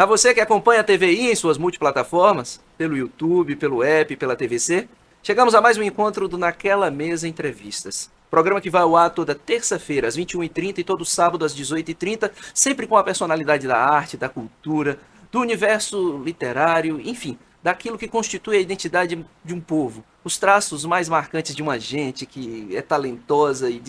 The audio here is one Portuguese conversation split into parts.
A você que acompanha a TVI em suas multiplataformas, pelo YouTube, pelo app, pela TVC, chegamos a mais um encontro do Naquela Mesa Entrevistas. Programa que vai ao ar toda terça-feira, às 21h30 e todo sábado às 18h30, sempre com a personalidade da arte, da cultura, do universo literário, enfim, daquilo que constitui a identidade de um povo. Os traços mais marcantes de uma gente que é talentosa e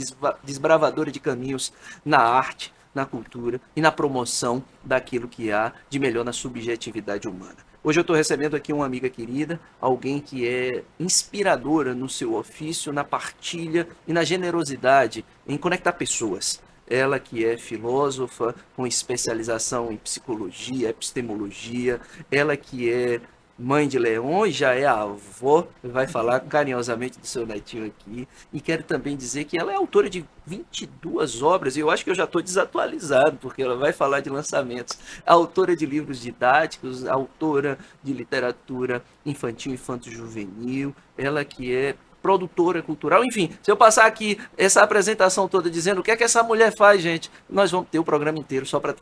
desbravadora de caminhos na arte, na cultura e na promoção daquilo que há de melhor na subjetividade humana. Hoje eu estou recebendo aqui uma amiga querida, alguém que é inspiradora no seu ofício, na partilha e na generosidade em conectar pessoas. Ela que é filósofa com especialização em psicologia, epistemologia, ela que é mãe de Leon e já é a avó, vai falar carinhosamente do seu netinho aqui. E quero também dizer que ela é autora de 22 obras, e eu acho que eu já estou desatualizado, porque ela vai falar de lançamentos. Autora de livros didáticos, autora de literatura infantil, infanto-juvenil, ela que é produtora cultural, enfim, se eu passar aqui essa apresentação toda dizendo o que é que essa mulher faz, gente, nós vamos ter o programa inteiro só para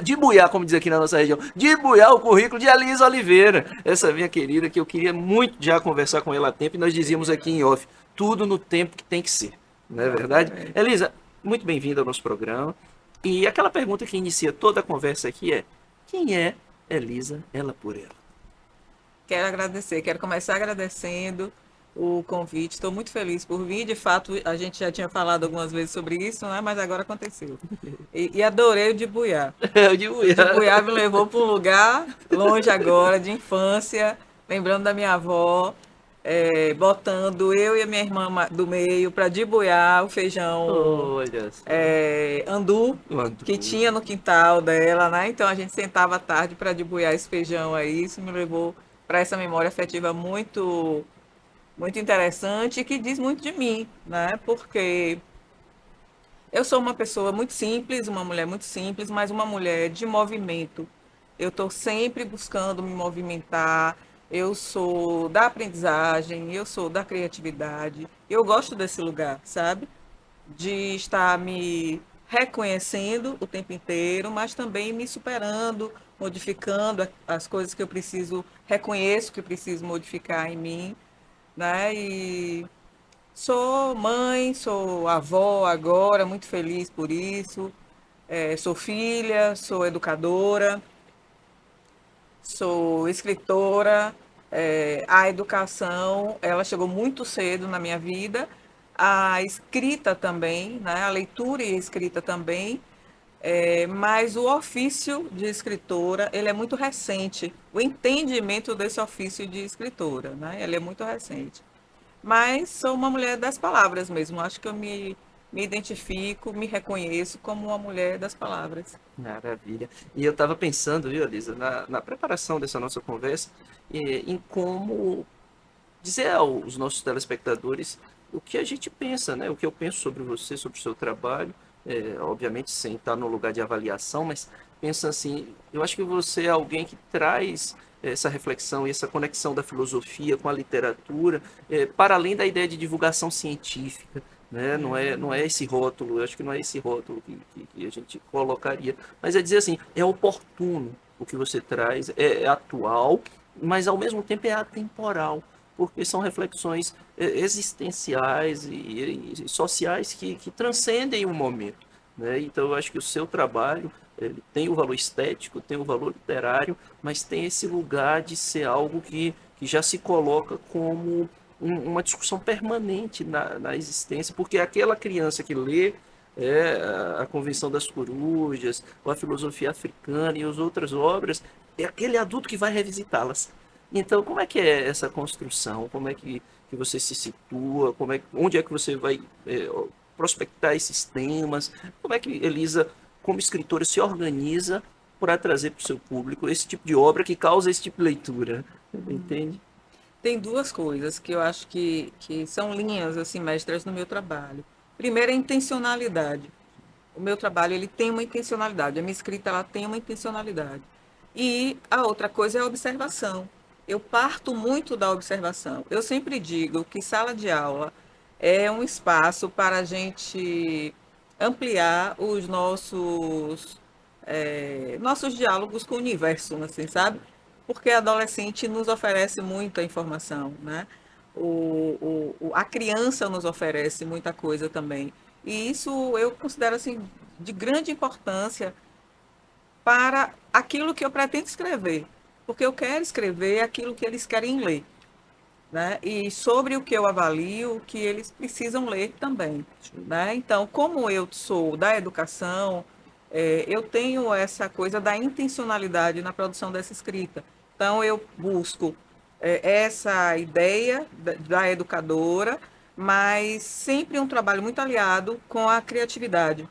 debuiar, como diz aqui na nossa região, debuiar o currículo de Elisa Oliveira, essa minha querida, que eu queria muito já conversar com ela há tempo, e nós dizíamos aqui em off, tudo no tempo que tem que ser, não é verdade? Elisa, muito bem-vinda ao nosso programa, e aquela pergunta que inicia toda a conversa aqui é, quem é Elisa, ela por ela? Quero começar agradecendo o convite. Estou muito feliz por vir. De fato, a gente já tinha falado algumas vezes sobre isso, né? Mas agora aconteceu. E adorei o de Buiá. O de Buiá. O de Buiá me levou para um lugar longe agora, de infância, lembrando da minha avó, botando eu e a minha irmã do meio para debuiar o feijão Olha só. Andu, Andu, que tinha no quintal dela, né? Então a gente sentava à tarde para debuiar esse feijão aí. Isso me levou para essa memória afetiva muito interessante e que diz muito de mim, né? Porque eu sou uma pessoa muito simples, uma mulher muito simples, mas uma mulher de movimento. Eu estou sempre buscando me movimentar. Eu sou da aprendizagem, eu sou da criatividade. Eu gosto desse lugar, sabe? De estar me reconhecendo o tempo inteiro, mas também me superando, modificando as coisas que eu preciso, reconheço que preciso modificar em mim, né? E sou mãe, sou avó agora, muito feliz por isso. Sou filha, sou educadora, sou escritora. A educação, ela chegou muito cedo na minha vida. A escrita também, né? A leitura e a escrita também. Mas o ofício de escritora, ele é muito recente. O entendimento desse ofício de escritora, né? Ele é muito recente. Mas sou uma mulher das palavras mesmo. Acho que eu me identifico, me reconheço como uma mulher das palavras. Maravilha. E eu estava pensando, viu, Elisa, na preparação dessa nossa conversa, em como dizer aos nossos telespectadores o que a gente pensa, né? O que eu penso sobre você, sobre o seu trabalho, obviamente sem estar no lugar de avaliação, mas pensa assim, eu acho que você é alguém que traz essa reflexão e essa conexão da filosofia com a literatura, para além da ideia de divulgação científica, né? Não é esse rótulo, eu acho que não é esse rótulo que a gente colocaria, mas é dizer assim, é oportuno o que você traz, é atual, mas ao mesmo tempo é atemporal, porque são reflexões existenciais e sociais que transcendem o momento, né? Então eu acho que o seu trabalho ele tem o valor estético, tem o valor literário, mas tem esse lugar de ser algo que já se coloca como uma discussão permanente na existência, porque aquela criança que lê a Convenção das Corujas, ou a Filosofia Africana e as outras obras, é aquele adulto que vai revisitá-las. Então, como é que é essa construção? Como é que você se situa? Onde é que você vai prospectar esses temas? Como é que Elisa, como escritora, se organiza para trazer para o seu público esse tipo de obra que causa esse tipo de leitura? Entende? Tem duas coisas que eu acho que são linhas assim mestras no meu trabalho. Primeiro, é a intencionalidade. O meu trabalho ele tem uma intencionalidade, a minha escrita ela tem uma intencionalidade. E a outra coisa é a observação. Eu parto muito da observação. Eu sempre digo que sala de aula é um espaço para a gente ampliar os nossos nossos diálogos com o universo, assim, sabe? Porque adolescente nos oferece muita informação, né? A criança nos oferece muita coisa também. E isso eu considero assim de grande importância para aquilo que eu pretendo escrever, porque eu quero escrever aquilo que eles querem ler, né? E sobre o que eu avalio, que eles precisam ler também, né? Então, como eu sou da educação, eu tenho essa coisa da intencionalidade na produção dessa escrita. Então, eu busco essa ideia da educadora, mas sempre um trabalho muito aliado com a criatividade,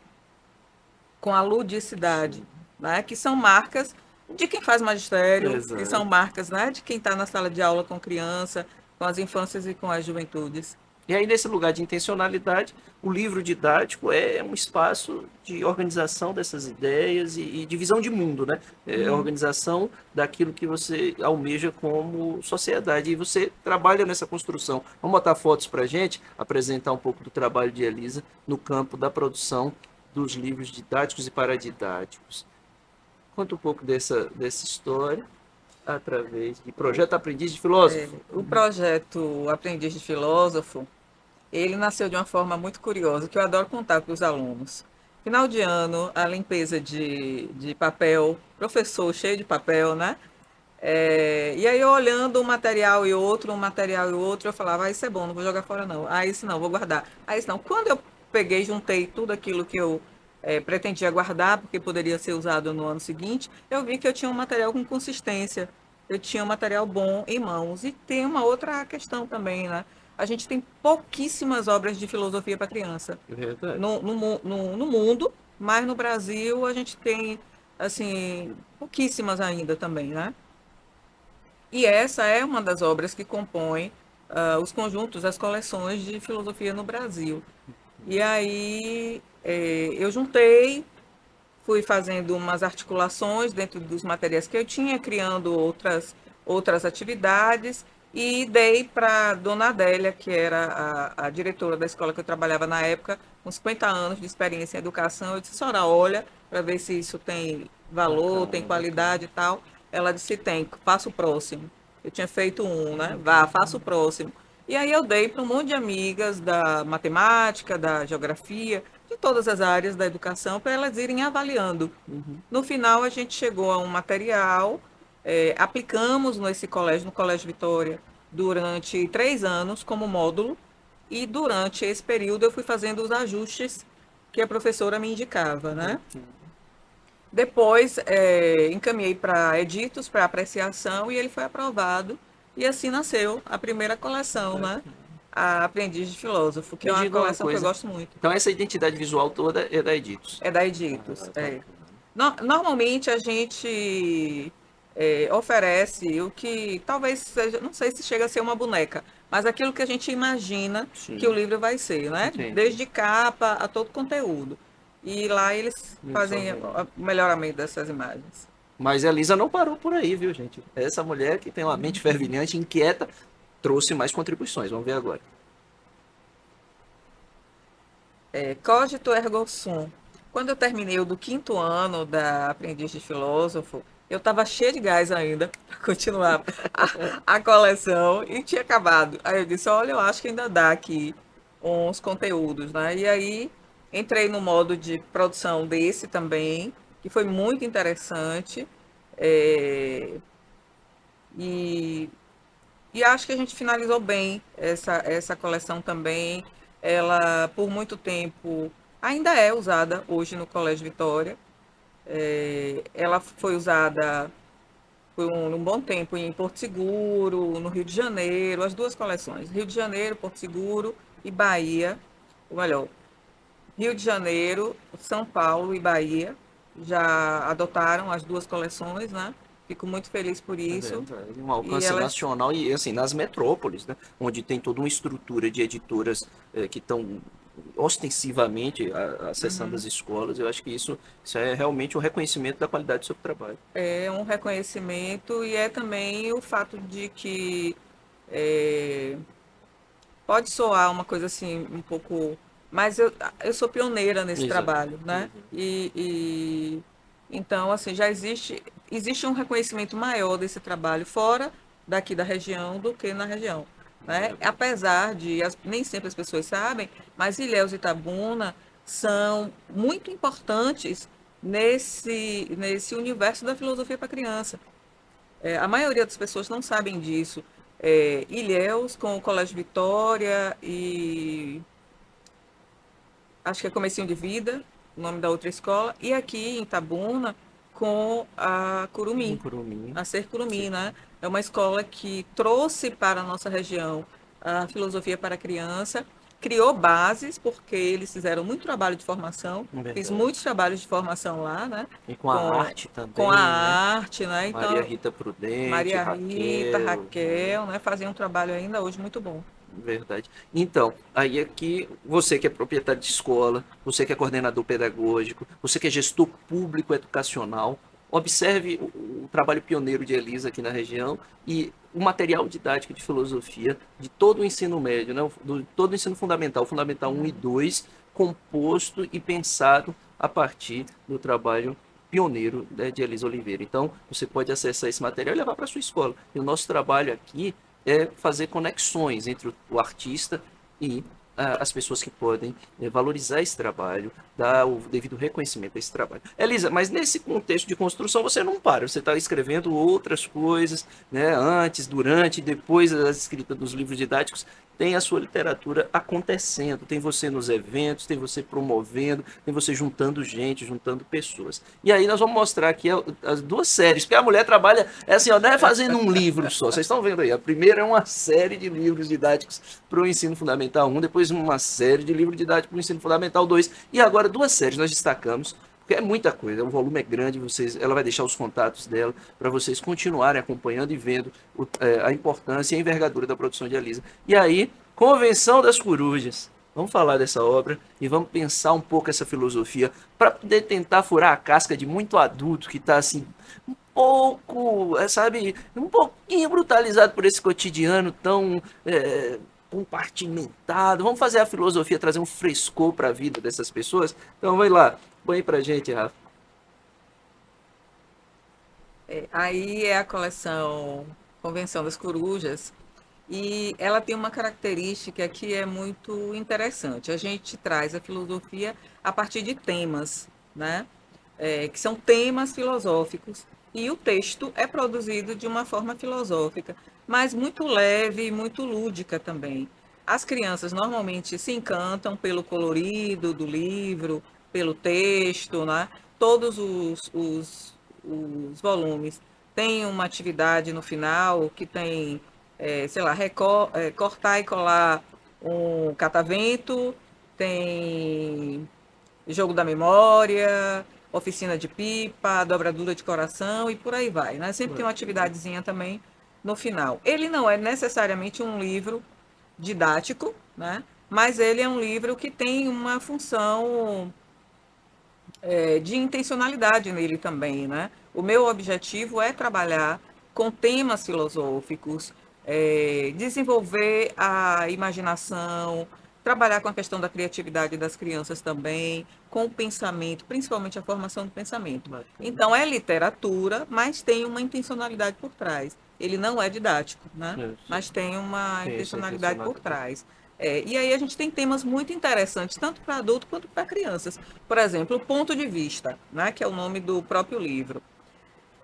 com a ludicidade, né? Que são marcas de quem faz magistério, que Exato. são marcas, né? De quem está na sala de aula com criança, com as infâncias e com as juventudes. E aí, nesse lugar de intencionalidade, o livro didático é um espaço de organização dessas ideias e de visão de mundo, né? É a organização daquilo que você almeja como sociedade. E você trabalha nessa construção. Vamos botar fotos para a gente, apresentar um pouco do trabalho de Elisa no campo da produção dos livros didáticos e paradidáticos. Conta um pouco dessa história através de Projeto Aprendiz de Filósofo. O projeto Aprendiz de Filósofo, ele nasceu de uma forma muito curiosa, que eu adoro contar para os alunos. Final de ano, a limpeza de papel, professor cheio de papel, né? E aí eu olhando um material e outro, eu falava, ah, isso é bom, não vou jogar fora não. Ah, isso não, vou guardar. Ah, isso não. Quando eu peguei, juntei tudo aquilo que eu pretendia guardar, porque poderia ser usado no ano seguinte, eu vi que eu tinha um material com consistência, eu tinha um material bom em mãos. E tem uma outra questão também, né? A gente tem pouquíssimas obras de filosofia para criança Verdade. no mundo, mas no Brasil a gente tem, assim, pouquíssimas ainda também, né? E essa é uma das obras que compõem os conjuntos, as coleções de filosofia no Brasil. E aí eu juntei, fui fazendo umas articulações dentro dos materiais que eu tinha, criando outras atividades e dei para Dona Adélia, que era a diretora da escola que eu trabalhava na época, com 50 anos de experiência em educação. Eu disse, senhora, olha, para ver se isso tem valor, Bacana, tem qualidade e tal. Ela disse, tem, faça o próximo. Eu tinha feito um, né? Vá, faça o próximo. E aí eu dei para um monte de amigas da matemática, da geografia, de todas as áreas da educação, para elas irem avaliando. No final, a gente chegou a um material, aplicamos nesse colégio, no Colégio Vitória, durante 3 anos como módulo, e durante esse período eu fui fazendo os ajustes que a professora me indicava, né? Depois, encaminhei para Editos, para apreciação, e ele foi aprovado. E assim nasceu a primeira coleção, né? A Aprendiz de Filósofo, que Me é uma diga uma coleção que eu coisa. gosto muito. Então essa identidade visual toda é da Editos. É da Editos. Bacana. Normalmente a gente oferece o que talvez seja, não sei se chega a ser uma boneca, mas aquilo que a gente imagina Sim. que o livro vai ser, né? Entendi. Desde capa a todo conteúdo. E lá eles fazem o melhoramento dessas imagens. Mas a Elisa não parou por aí, viu, gente? Essa mulher que tem uma mente fervilhante, inquieta, trouxe mais contribuições. Vamos ver agora. Cogito ergo sum. Quando eu terminei o do 5º ano da Aprendiz de Filósofo, eu estava cheia de gás ainda para continuar a coleção e tinha acabado. Aí eu disse, olha, eu acho que ainda dá aqui uns conteúdos, né? E aí entrei no modo de produção desse também, que foi muito interessante. E acho que a gente finalizou bem essa coleção também. Ela, por muito tempo, ainda é usada hoje no Colégio Vitória. Ela foi usada por um bom tempo em Porto Seguro, no Rio de Janeiro, as duas coleções, Rio de Janeiro, Porto Seguro e Bahia, ou melhor, Rio de Janeiro, São Paulo e Bahia já adotaram as duas coleções, né? Fico muito feliz por isso. Um alcance nacional e assim, nas metrópoles, né? Onde tem toda uma estrutura de editoras que estão ostensivamente acessando as escolas. Eu acho que isso é realmente um reconhecimento da qualidade do seu trabalho. É um reconhecimento e é também o fato de que pode soar uma coisa assim um pouco, mas eu sou pioneira nesse Exato. trabalho, né? E Então, assim, já existe um reconhecimento maior desse trabalho fora daqui da região do que na região, né? Apesar de, nem sempre as pessoas sabem, mas Ilhéus e Itabuna são muito importantes nesse universo da filosofia para criança. A maioria das pessoas não sabem disso. Ilhéus com o Colégio Vitória e acho que é Comecinho de Vida, o nome da outra escola, e aqui em Itabuna com a Um Curumim, curumim. a Ser Curumim, né? É uma escola que trouxe para a nossa região a filosofia para a criança, criou bases, porque eles fizeram muito trabalho de formação, Verdade. fiz muitos trabalhos de formação lá, né? E com a arte também, com a né? arte, né? Então, Maria Rita Prudente, Maria Rita, Raquel, Raquel, né? Fazia um trabalho ainda hoje muito bom. verdade. Então, aí aqui, você que é proprietário de escola, você que é coordenador pedagógico, você que é gestor público educacional, observe o trabalho pioneiro de Elisa aqui na região e o material didático de filosofia de todo o ensino médio, né? Todo o ensino fundamental, Fundamental 1 e 2, composto e pensado a partir do trabalho pioneiro, né, de Elisa Oliveira. Então, você pode acessar esse material e levar para a sua escola. E o nosso trabalho aqui é fazer conexões entre o artista e as pessoas que podem valorizar esse trabalho, dar o devido reconhecimento a esse trabalho. Elisa, mas nesse contexto de construção você não para, você está escrevendo outras coisas, né, antes, durante, depois da escrita dos livros didáticos, tem a sua literatura acontecendo, tem você nos eventos, tem você promovendo, tem você juntando gente, juntando pessoas. E aí nós vamos mostrar aqui as duas séries, porque a mulher trabalha, assim, ó, não é fazendo um livro só, vocês estão vendo aí, a primeira é uma série de livros didáticos para o ensino fundamental 1, depois uma série de livros didáticos para o ensino fundamental 2, e agora duas séries nós destacamos, porque é muita coisa, o volume é grande, ela vai deixar os contatos dela para vocês continuarem acompanhando e vendo a importância e a envergadura da produção de Elisa. E aí, Convenção das Corujas. Vamos falar dessa obra e vamos pensar um pouco essa filosofia para poder tentar furar a casca de muito adulto que está assim, um pouco, sabe, um pouquinho brutalizado por esse cotidiano tão compartimentado. Vamos fazer a filosofia trazer um frescor para a vida dessas pessoas? Então, vai lá. Põe pra gente, Rafa. Aí é a coleção Convenção das Corujas e ela tem uma característica que é muito interessante. A gente traz a filosofia a partir de temas, né? Que são temas filosóficos e o texto é produzido de uma forma filosófica, mas muito leve e muito lúdica também. As crianças normalmente se encantam pelo colorido do livro, pelo texto, né? Todos os volumes têm uma atividade no final que tem, sei lá, cortar e colar um catavento, tem jogo da memória, oficina de pipa, dobradura de coração e por aí vai, né? Sempre tem uma atividadezinha também no final. Ele não é necessariamente um livro didático, né? Mas ele é um livro que tem uma função de intencionalidade nele também, né? O meu objetivo é trabalhar com temas filosóficos, desenvolver a imaginação, trabalhar com a questão da criatividade das crianças também, com o pensamento, principalmente a formação do pensamento. Então, é literatura, mas tem uma intencionalidade por trás. Ele não é didático, né? Mas tem uma intencionalidade por trás. E aí a gente tem temas muito interessantes, tanto para adultos quanto para crianças. Por exemplo, o Ponto de Vista, né, que é o nome do próprio livro.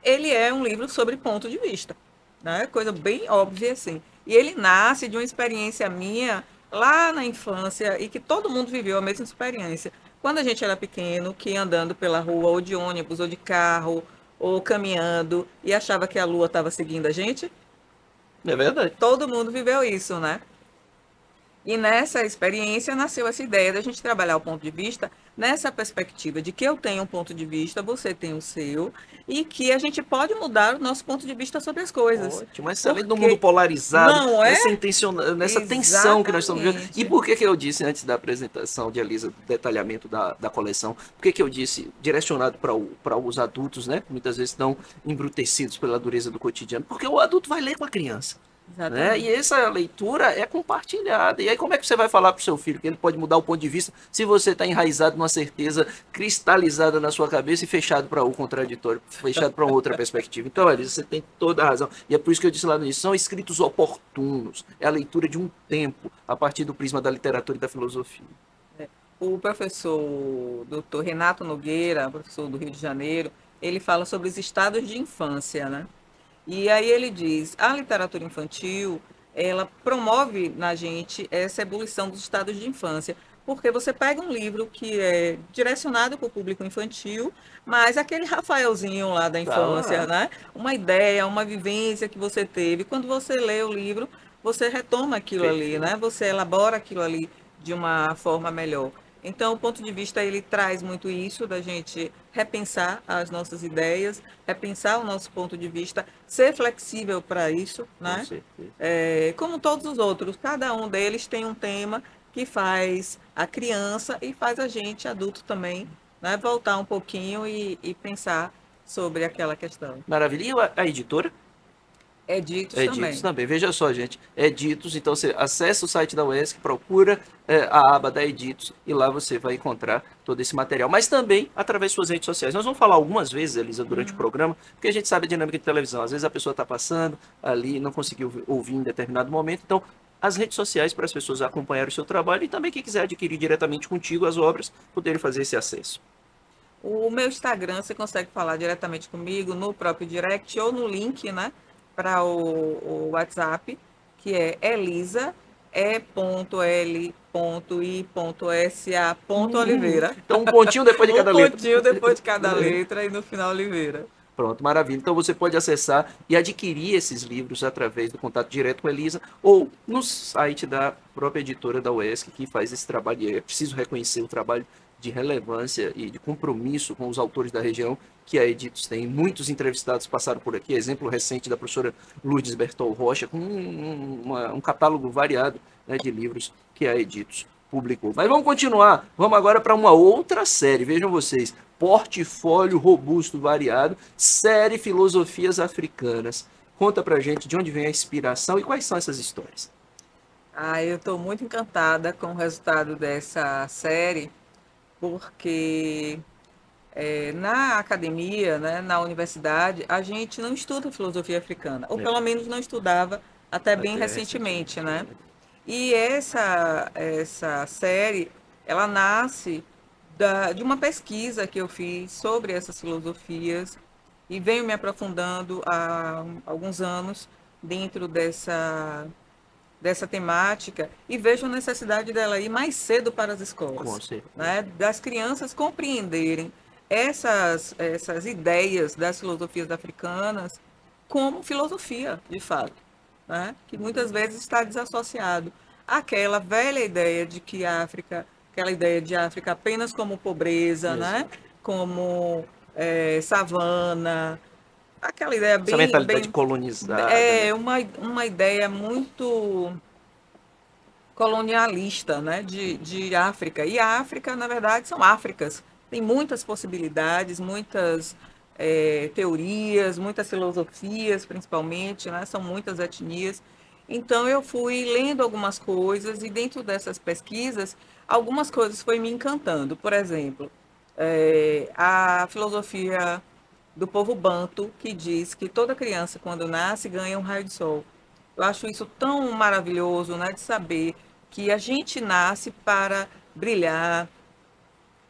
Ele é um livro sobre ponto de vista, né? Coisa bem óbvia assim. E ele nasce de uma experiência minha lá na infância e que todo mundo viveu a mesma experiência. Quando a gente era pequeno, que ia andando pela rua, ou de ônibus, ou de carro, ou caminhando, e achava que a lua estava seguindo a gente. É verdade. Todo mundo viveu isso, né? E nessa experiência nasceu essa ideia da gente trabalhar o ponto de vista nessa perspectiva de que eu tenho um ponto de vista, você tem o seu, e que a gente pode mudar o nosso ponto de vista sobre as coisas. Ótimo, mas além do mundo polarizado, não é? Nessa tensão que nós estamos vivendo. E por que eu disse antes da apresentação de Elisa, do detalhamento da coleção, por que eu disse direcionado para os adultos, né? Que muitas vezes estão embrutecidos pela dureza do cotidiano? Porque o adulto vai ler com a criança. né? E Exatamente. essa leitura é compartilhada. E aí como é que você vai falar para o seu filho que ele pode mudar o ponto de vista se você está enraizado numa certeza cristalizada na sua cabeça e fechado para o contraditório, fechado para outra perspectiva? Então, Elisa, você tem toda a razão. E é por isso que eu disse lá no início, são escritos oportunos. É a leitura de um tempo, a partir do prisma da literatura e da filosofia. O professor Dr. Renato Nogueira, professor do Rio de Janeiro, ele fala sobre os estados de infância, né? E aí ele diz, a literatura infantil, ela promove na gente essa ebulição dos estados de infância, porque você pega um livro que é direcionado para o público infantil, mas aquele Rafaelzinho lá da Tá infância, lá. né? Uma ideia, uma vivência que você teve, quando você lê o livro, você retoma aquilo ali, Perfeito. né? Você elabora aquilo ali de uma forma melhor. Então, o ponto de vista, ele traz muito isso, da gente repensar as nossas ideias, repensar o nosso ponto de vista, ser flexível para isso, Com né? certeza. Como todos os outros, cada um deles tem um tema que faz a criança e faz a gente, adulto também, né? Voltar um pouquinho e pensar sobre aquela questão. Maravilha. E a editora? Editos Editos também. também. Veja só, gente. Editos, então você acessa o site da UESC, procura a aba da Editos e lá você vai encontrar todo esse material. Mas também através de suas redes sociais. Nós vamos falar algumas vezes, Elisa, durante o programa, porque a gente sabe a dinâmica de televisão. Às vezes a pessoa está passando ali, não conseguiu ouvir em determinado momento. Então, as redes sociais para as pessoas acompanharem o seu trabalho e também quem quiser adquirir diretamente contigo as obras, poderem fazer esse acesso. O meu Instagram, você consegue falar diretamente comigo no próprio direct ou no link, né, para o WhatsApp, que é Elisa, e.l.i.sa.oliveira. Então, um pontinho depois de Um cada letra. pontinho depois de cada letra e no final Oliveira. Pronto, maravilha. Então você pode acessar e adquirir esses livros através do contato direto com a Elisa ou no site da própria editora da UESC que faz esse trabalho. E é preciso reconhecer o trabalho de relevância e de compromisso com os autores da região que a Editos tem. Muitos entrevistados passaram por aqui, exemplo recente da professora Lourdes Bertol Rocha, com um catálogo variado, né, de livros que a Editos publicou. Mas vamos continuar. Vamos agora para uma outra série. Vejam vocês. Portfólio robusto, variado, série Filosofias Africanas. Conta pra gente de onde vem a inspiração e quais são essas histórias. Eu estou muito encantada com o resultado dessa série, porque na academia, né, na universidade, a gente não estuda filosofia africana, ou É, pelo menos não estudava até bem até recentemente, recentemente. né? E essa série, ela nasce de uma pesquisa que eu fiz sobre essas filosofias e venho me aprofundando há alguns anos dentro dessa temática e vejo a necessidade dela ir mais cedo para as Com escolas, certeza. né? Das crianças compreenderem essas ideias das filosofias africanas como filosofia, de fato, né? Que muitas vezes está desassociado àquela velha ideia de que aquela ideia de África apenas como pobreza, né? Exato. Como savana, aquela ideia Essa mentalidade colonizada, né? uma ideia muito colonialista, né, de África. E a África, na verdade, são Áfricas. Tem muitas possibilidades, muitas teorias, muitas filosofias, principalmente, né, são muitas etnias. Então, eu fui lendo algumas coisas e dentro dessas pesquisas, algumas coisas foi me encantando. Por exemplo, a filosofia do povo banto, que diz que toda criança, quando nasce, ganha um raio de sol. Eu acho isso tão maravilhoso, né, de saber que a gente nasce para brilhar,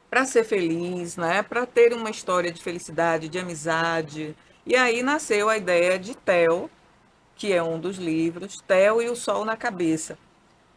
para ser feliz, né, para ter uma história de felicidade, de amizade. E aí nasceu a ideia de Theo, que é um dos livros, Theo e o Sol na Cabeça.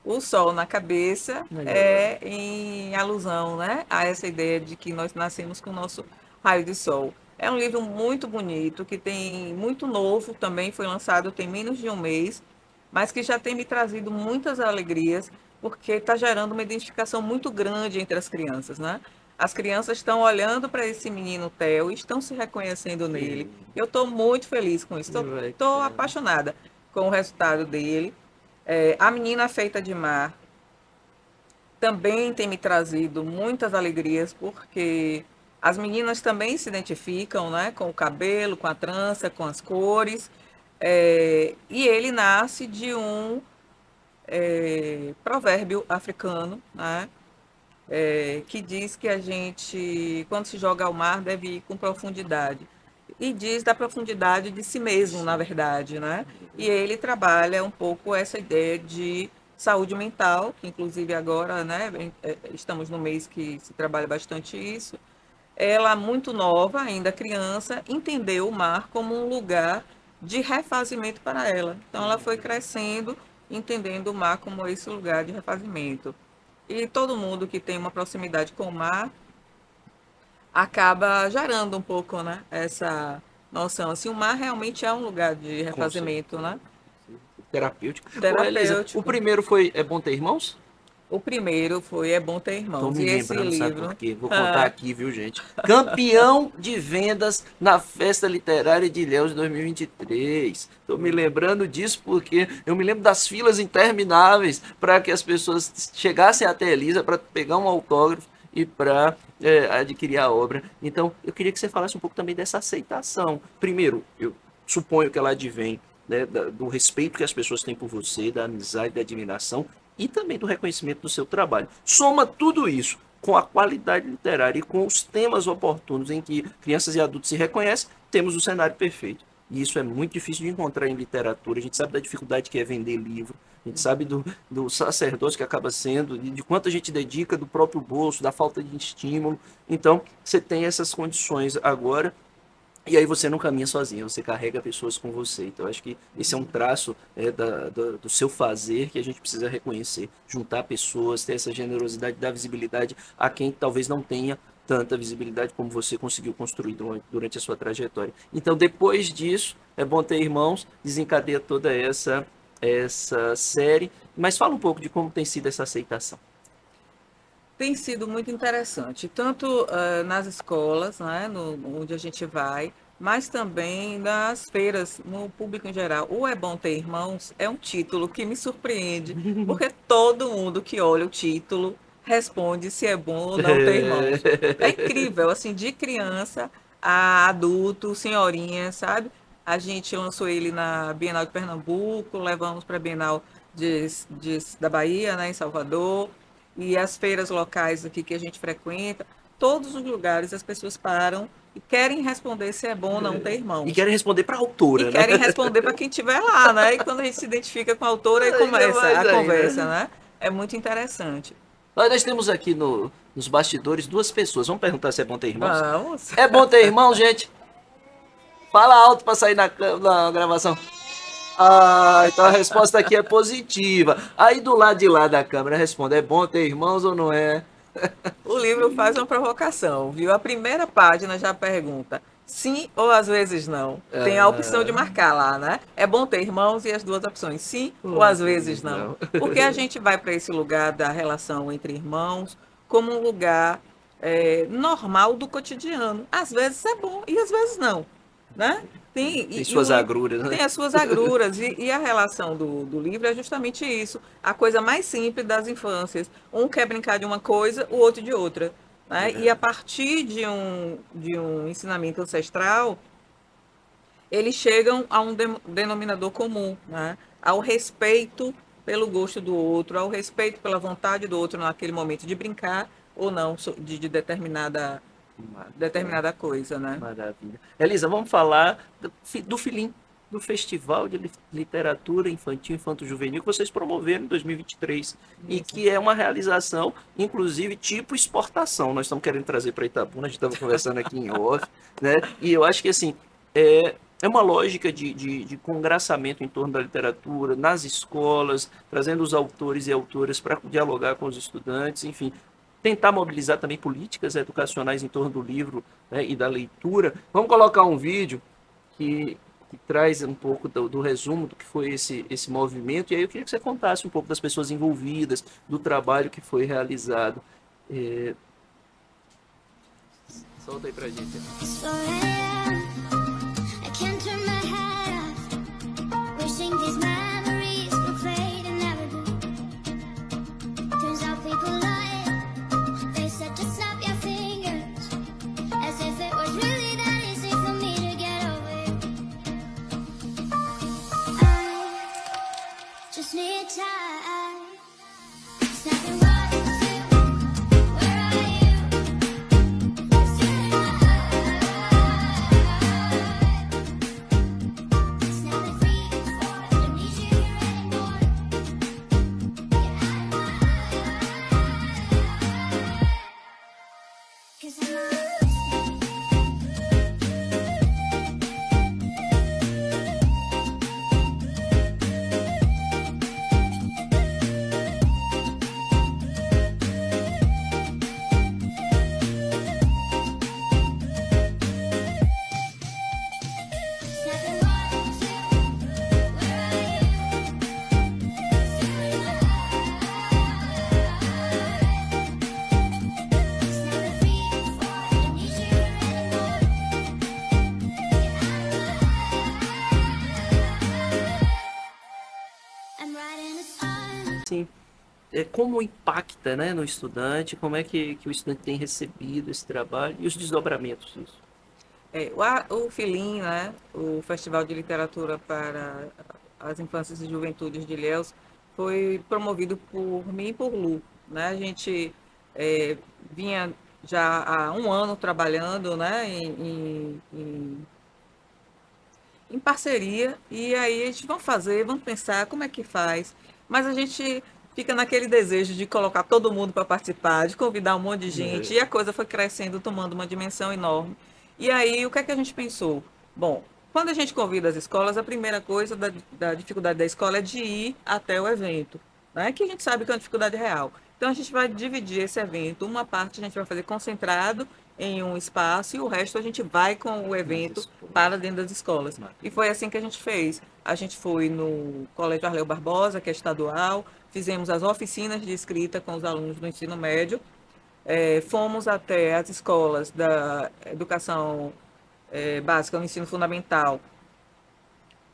O Sol na Cabeça Melhor. é em alusão, né, a essa ideia de que nós nascemos com o nosso raio de sol. É um livro muito bonito, que tem muito novo também, foi lançado tem menos de um mês, mas que já tem me trazido muitas alegrias, porque está gerando uma identificação muito grande entre as crianças, né? As crianças estão olhando para esse menino Theo e estão se reconhecendo nele. Que Eu estou muito feliz com isso, estou bacana. apaixonada com o resultado dele. A Menina Feita de Mar também tem me trazido muitas alegrias, porque as meninas também se identificam, né, com o cabelo, com a trança, com as cores. E ele nasce de um provérbio africano, né? Que diz que a gente, quando se joga ao mar, deve ir com profundidade. E diz da profundidade de si mesmo, na verdade, né? E ele trabalha um pouco essa ideia de saúde mental, que inclusive agora, né, estamos no mês que se trabalha bastante isso. Ela, muito nova, ainda criança, entendeu o mar como um lugar de refazimento para ela. Então, ela foi crescendo, entendendo o mar como esse lugar de refazimento. E todo mundo que tem uma proximidade com o mar acaba gerando um pouco, né, essa noção. Assim, o mar realmente é um lugar de refazimento, né? Terapêutico. Terapêutico. O primeiro foi É Bom Ter Irmãos? O primeiro foi É Bom Ter Irmãos. Tô me e esse lembrando, livro... sabe por quê? Vou contar aqui, viu, gente? Campeão de vendas na Festa Literária de Ilhéus 2023. Tô me lembrando disso porque eu me lembro das filas intermináveis para que as pessoas chegassem até a Elisa para pegar um autógrafo e para adquirir a obra. Então, eu queria que você falasse um pouco também dessa aceitação. Primeiro, eu suponho que ela advém, né, do respeito que as pessoas têm por você, da amizade, da admiração e também do reconhecimento do seu trabalho. Soma tudo isso com a qualidade literária e com os temas oportunos em que crianças e adultos se reconhecem, temos o cenário perfeito. E isso é muito difícil de encontrar em literatura. A gente sabe da dificuldade que é vender livro, a gente sabe do sacerdócio que acaba sendo, de quanto a gente dedica do próprio bolso, da falta de estímulo. Então, você tem essas condições agora. E aí você não caminha sozinho, você carrega pessoas com você. Então, acho que esse é um traço do seu fazer que a gente precisa reconhecer. Juntar pessoas, ter essa generosidade, dar visibilidade a quem talvez não tenha tanta visibilidade como você conseguiu construir durante a sua trajetória. Então, depois disso, É Bom Ter Irmãos, desencadeia toda essa série. Mas fala um pouco de como tem sido essa aceitação. Tem sido muito interessante, tanto nas escolas, né, onde a gente vai, mas também nas feiras, no público em geral. O É Bom Ter Irmãos é um título que me surpreende, porque todo mundo que olha o título responde se é bom ou não ter irmãos. É incrível, assim, de criança a adulto, senhorinha, sabe? A gente lançou ele na Bienal de Pernambuco, levamos para a Bienal da Bahia, né, em Salvador. E as feiras locais aqui que a gente frequenta, todos os lugares as pessoas param e querem responder se é bom ou não ter irmãos. E querem responder para a autora, e né? querem responder para quem estiver lá, né? E quando a gente se identifica com a autora, aí começa a conversa, né? É muito interessante. Nós temos aqui nos bastidores duas pessoas. Vamos perguntar se é bom ter irmãos? Vamos. É bom ter irmãos, gente? Fala alto para sair na gravação. Ah, então a resposta aqui é positiva. Aí do lado de lá da câmera responde, é bom ter irmãos ou não é? O livro faz uma provocação, viu? A primeira página já pergunta sim ou às vezes não. Tem a opção de marcar lá, né? É bom ter irmãos e as duas opções, sim ou às vezes não. Porque a gente vai para esse lugar da relação entre irmãos como um lugar normal do cotidiano. Às vezes é bom e às vezes não, né? Tem suas agruras, né? Tem as suas agruras. E a relação do livro é justamente isso. A coisa mais simples das infâncias. Um quer brincar de uma coisa, o outro de outra. Né? E a partir de um ensinamento ancestral, eles chegam a um denominador comum, né? Ao respeito pelo gosto do outro, ao respeito pela vontade do outro naquele momento de brincar ou não de determinada coisa, né? Maravilha. Elisa, vamos falar do Filim, do Festival de Literatura Infantil Infanto-Juvenil que vocês promoveram em 2023. Isso. E que é uma realização, inclusive, tipo exportação. Nós estamos querendo trazer para Itabuna, a gente estava conversando aqui em off, né? E eu acho que, assim, é uma lógica de congraçamento em torno da literatura, nas escolas, trazendo os autores e autoras para dialogar com os estudantes, enfim, tentar mobilizar também políticas educacionais em torno do livro, né, e da leitura. Vamos colocar um vídeo que traz um pouco do resumo do que foi esse movimento, e aí eu queria que você contasse um pouco das pessoas envolvidas, do trabalho que foi realizado. Solta aí pra gente. assim, como impacta, né, no estudante, como é que o estudante tem recebido esse trabalho e os desdobramentos disso. O FILIM, né, o Festival de Literatura para as Infâncias e Juventudes de Ilhéus, foi promovido por mim e por Lu. Né? A gente vinha já há um ano trabalhando, né, em parceria, e aí a gente vamos pensar como é que faz, mas a gente fica naquele desejo de colocar todo mundo para participar, de convidar um monte de gente, e a coisa foi crescendo, tomando uma dimensão enorme. E aí, o que é que a gente pensou? Bom, quando a gente convida as escolas, a primeira coisa da dificuldade da escola é de ir até o evento, né? Que a gente sabe que é uma dificuldade real. Então, a gente vai dividir esse evento. Uma parte a gente vai fazer concentrado em um espaço e o resto a gente vai com o evento para dentro das escolas. E foi assim que a gente fez. A gente foi no Colégio Arleu Barbosa, que é estadual, fizemos as oficinas de escrita com os alunos do ensino médio, fomos até as escolas da educação básica, no ensino fundamental,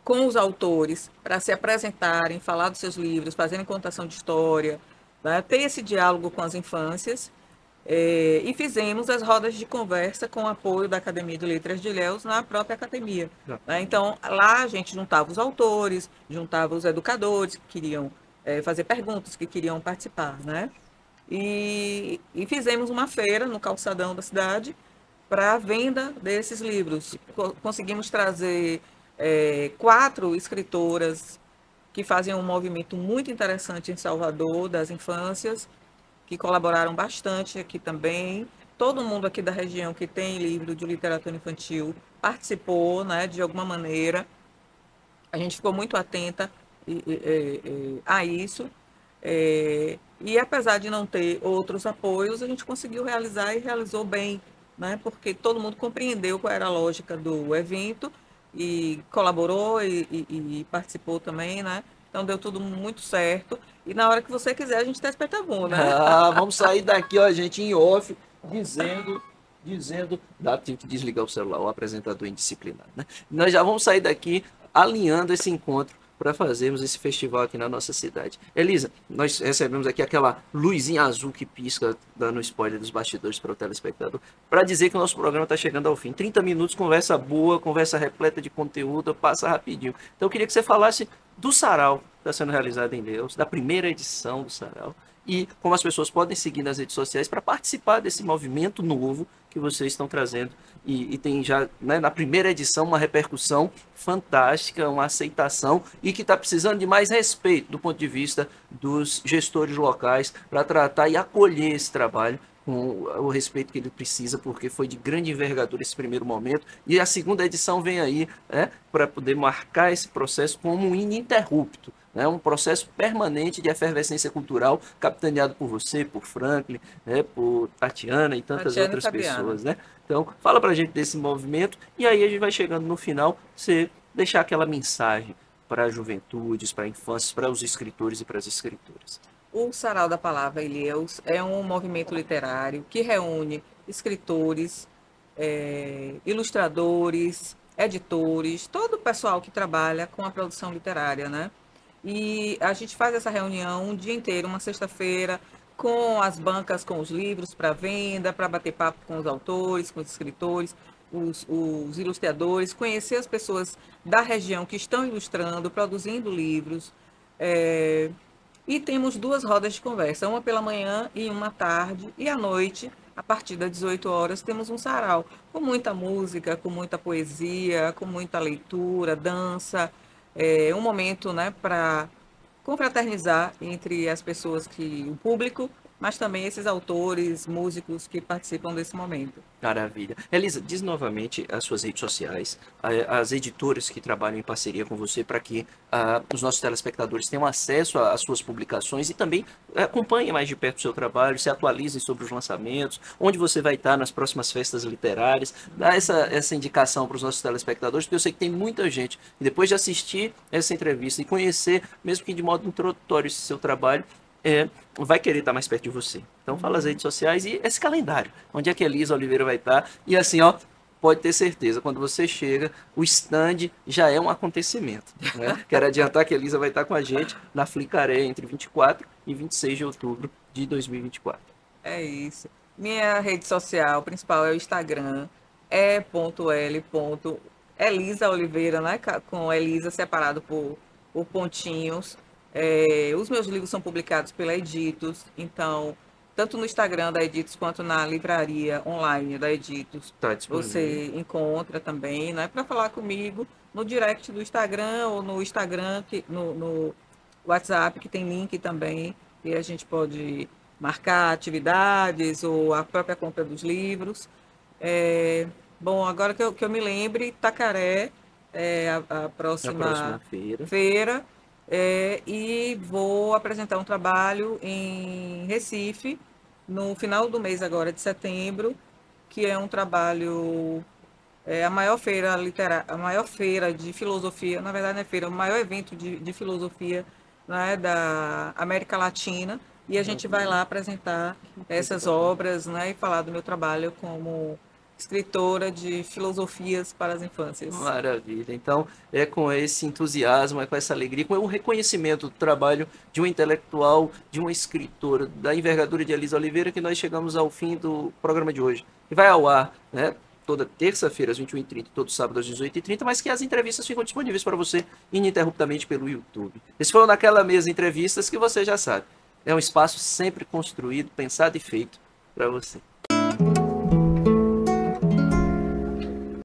com os autores, para se apresentarem, falar dos seus livros, fazerem contação de história, né? Ter esse diálogo com as infâncias. E fizemos as rodas de conversa com o apoio da Academia de Letras de Ilhéus na própria academia. Né? Então, lá a gente juntava os autores, juntava os educadores que queriam fazer perguntas, que queriam participar. Né? E fizemos uma feira no calçadão da cidade para a venda desses livros. Conseguimos trazer 4 escritoras que fazem um movimento muito interessante em Salvador, das infâncias, que colaboraram bastante aqui também. Todo mundo aqui da região que tem livro de literatura infantil participou, né, de alguma maneira. A gente ficou muito atenta a isso. E apesar de não ter outros apoios, a gente conseguiu realizar e realizou bem, né, porque todo mundo compreendeu qual era a lógica do evento e colaborou e participou também, né? Então deu tudo muito certo. E na hora que você quiser, a gente está espetavão, né? Vamos sair daqui, ó, gente, em off, dizendo, tive que desligar o celular, o apresentador indisciplinado, né? Nós já vamos sair daqui alinhando esse encontro para fazermos esse festival aqui na nossa cidade. Elisa, nós recebemos aqui aquela luzinha azul que pisca, dando spoiler dos bastidores para o telespectador, para dizer que o nosso programa está chegando ao fim. 30 minutos, conversa boa, conversa repleta de conteúdo, passa rapidinho. Então eu queria que você falasse do sarau que está sendo realizado em Ilhéus, da primeira edição do sarau, e como as pessoas podem seguir nas redes sociais para participar desse movimento novo que vocês estão trazendo. E tem já, né, na primeira edição, uma repercussão fantástica, uma aceitação, e que está precisando de mais respeito do ponto de vista dos gestores locais para tratar e acolher esse trabalho com o respeito que ele precisa, porque foi de grande envergadura esse primeiro momento, e a segunda edição vem aí, né, para poder marcar esse processo como um ininterrupto, né, um processo permanente de efervescência cultural, capitaneado por você, por Franklin, né, por Tatiana e tantas outras pessoas, né? Então, fala pra gente desse movimento, e aí a gente vai chegando no final, você deixar aquela mensagem para as juventudes, para infâncias, para os escritores e para as escritoras. O Sarau da Palavra Ilhéus é um movimento literário que reúne escritores, ilustradores, editores, todo o pessoal que trabalha com a produção literária, né? E a gente faz essa reunião um dia inteiro, uma sexta-feira, com as bancas, com os livros para venda, para bater papo com os autores, com os escritores, os ilustradores, conhecer as pessoas da região que estão ilustrando, produzindo livros. E temos 2 rodas de conversa, uma pela manhã e uma à tarde, e à noite, a partir das 18 horas, temos um sarau, com muita música, com muita poesia, com muita leitura, dança, um momento, né, para confraternizar entre as pessoas o público, mas também esses autores, músicos que participam desse momento. Maravilha. Elisa, diz novamente as suas redes sociais, as editoras que trabalham em parceria com você, para que os nossos telespectadores tenham acesso às suas publicações e também acompanhem mais de perto o seu trabalho, se atualizem sobre os lançamentos, onde você vai estar nas próximas festas literárias. Dá essa indicação para os nossos telespectadores, porque eu sei que tem muita gente que depois de assistir essa entrevista e conhecer, mesmo que de modo introdutório, esse seu trabalho, vai querer estar mais perto de você. Então fala as redes sociais e esse calendário, onde é que a Elisa Oliveira vai estar. E assim, ó, pode ter certeza, quando você chega, o stand já é um acontecimento. Né? Quero adiantar que a Elisa vai estar com a gente na Flicaré entre 24 e 26 de outubro de 2024. É isso. Minha rede social principal é o Instagram, e.l.elisa Oliveira, né? Com Elisa separado por pontinhos. Os meus livros são publicados pela Editos, então, tanto no Instagram da Editos quanto na livraria online da Editos, Tá disponível. você encontra também, né? Para falar comigo no direct do Instagram ou no Instagram, no WhatsApp, que tem link também, e a gente pode marcar atividades ou a própria compra dos livros. Bom, agora que eu me lembre, Itacaré é a próxima feira. E vou apresentar um trabalho em Recife, no final do mês agora de setembro, que é um trabalho, a maior feira literária, a maior feira de filosofia, na verdade não é feira, o maior evento de filosofia, né, da América Latina, e a gente vai lá apresentar essas obras, né, e falar do meu trabalho como escritora de filosofias para as infâncias. Maravilha. Então, é com esse entusiasmo, é com essa alegria, com o reconhecimento do trabalho de um intelectual, de uma escritora, da envergadura de Elisa Oliveira, que nós chegamos ao fim do programa de hoje. Que vai ao ar, né? Toda terça-feira às 21h30, todo sábado às 18h30, mas que as entrevistas ficam disponíveis para você ininterruptamente pelo YouTube. Esse foi o Naquela Mesa Entrevistas, que você já sabe. É um espaço sempre construído, pensado e feito para você.